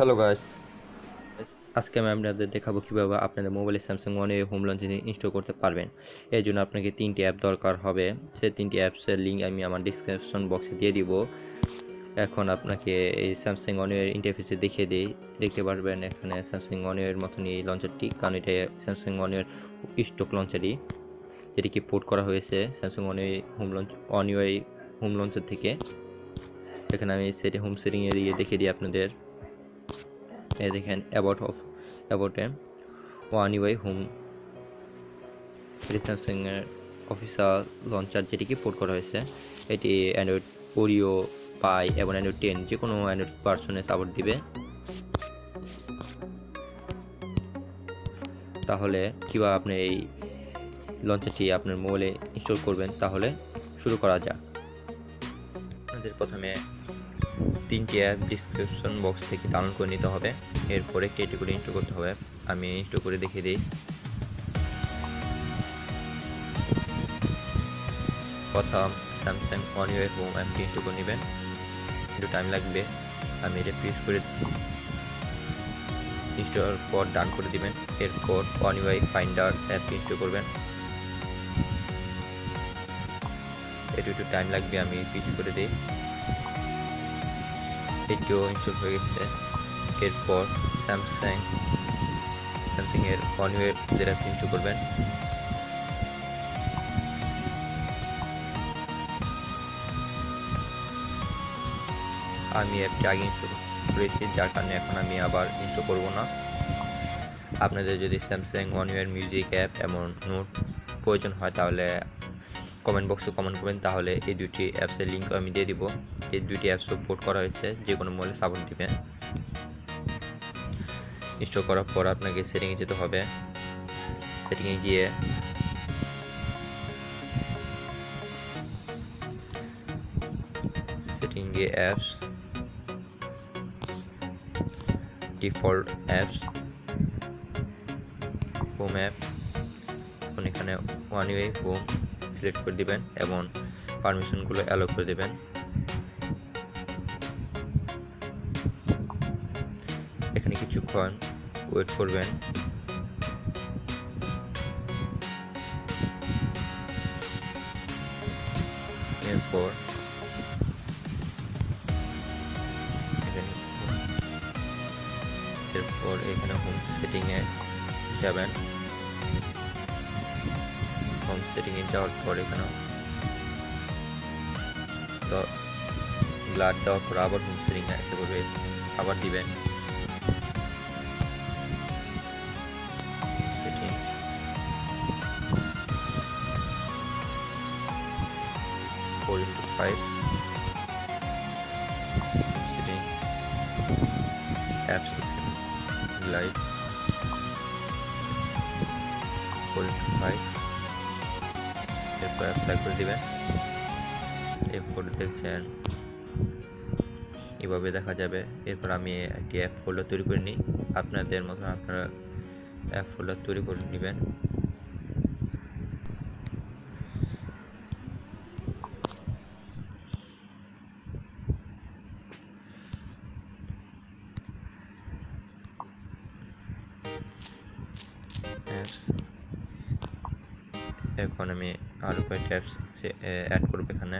Hello guys, আজকে আমি আপনাদের দেখাবো কিভাবে আপনাদের মোবাইলে স্যামসাং ওয়ানউই হোম লঞ্চ ইনস্টল করতে পারবেন। এর জন্য আপনাকে তিনটি অ্যাপ দরকার হবে। সেই তিনটি অ্যাপসের লিঙ্ক আমি আমার ডিসক্রিপশন বক্সে দিয়ে দিব। এখন আপনাকে এই স্যামসাং ওয়ানউই ইন্টারফেসে দেখিয়ে দিই। দেখতে পারবেন এখানে স্যামসাং ওয়ানউইয়ের মতনই এই লঞ্চারটি, কারণ এটা স্যামসাং ওয়ানউইয়ের স্টক লঞ্চারই, যেটিকে পোর্ট করা হয়েছে স্যামসাং ওয়ানউই হোম লঞ্চার থেকে। এখানে আমি হোম সেটিংয়ে দিয়ে দেখিয়ে দিই আপনাদের। এই দেখেন অ্যাবাউটে ওয়ানউই হোম, স্যামসাং এর অফিসিয়াল লঞ্চার যেটিকে পোর্ট করা হয়েছে। এটি অ্যান্ড্রয়েড ওরিও পাই এবং অ্যান্ড্রয়েড 10 যে কোনো অ্যান্ড্রয়েড ভার্সনে সাপোর্ট দিবে। তাহলে কিভাবে আপনি এই লঞ্চারটি আপনার মোবাইলে ইনস্টল করবেন, তাহলে শুরু করা যাক। আপনাদের প্রথমে তিনটি অ্যাপ ডিসক্রিপশন বক্স থেকে ডাউনলোড করে নিতে হবে। এরপর একটি করে ইনস্টল করতে হবে। আমি ইনস্টল করে দেখিয়ে দিই। প্রথম স্যামসাং ওয়ানউই হোম অ্যাপটি ইনস্টল করে নেবেন, একটু টাইম লাগবে। আমি এটা প্রেস করে ইনস্টল পর ডান করে দিবেন। এরপর ওয়ানউই ফাইন্ডার অ্যাপটি ইনস্টল করবেন, একটু টাইম লাগবে, আমি পিচ করে দিই। এটিও ইনস্টল হয়ে গেছে। এরপর স্যামসাং এর ওয়ানউই এর অ্যাপ ইনস্টল করবেন। আমি অ্যাপটি আগে ইনস্টল করেছি, যার কারণে এখন আমি আবার ইনস্টল করব না। আপনাদের যদি স্যামসাং ওয়ানউই এর মিউজিক অ্যাপ এমন নোট প্রয়োজন হয় তাহলে কমেন্ট বক্সে কমেন্ট করবেন, তাহলে এই দুটি অ্যাপসের লিঙ্ক আমি দিয়ে দিব। এই দুটি অ্যাপস সাপোর্ট করা হয়েছে, যে কোনো মোবাইলে সাপোর্ট দিবে। ইনস্টল করার পর আপনাকে সেটিংয়ে যেতে হবে। সেটিংয়ে গিয়ে apps, default apps, home app, এখানে ওয়ানউই হোম সিলেক্ট করে দিবেন এবং পারমিশনগুলো অ্যালো করে দেবেন। এখানে কিছুক্ষণ ওয়েট করবেন। এরপর এখানে হোম সেটিংয়ে যাবেন। হোম সেটিংয়ে যাওয়ার পর এখানে গ্লাড দেওয়ার পর আবার হোম সেটিংয়ে আসতে বলবে, আবার দিবেন। সেটিং সেটিং অ্যাপস লাইভ 4:5, এরপর অ্যাপ্লাই করে দিবেন। এরপর দেখছেন এভাবে দেখা যাবে। এরপর আমি একটি অ্যাপ ফোল্ডার তৈরি করে নিই। আপনাদের মতো আপনারা অ্যাপ ফোল্ডার তৈরি করে নেবেন। এখন আমি আরো কয়েকটা অ্যাপস অ্যাড করব এখানে।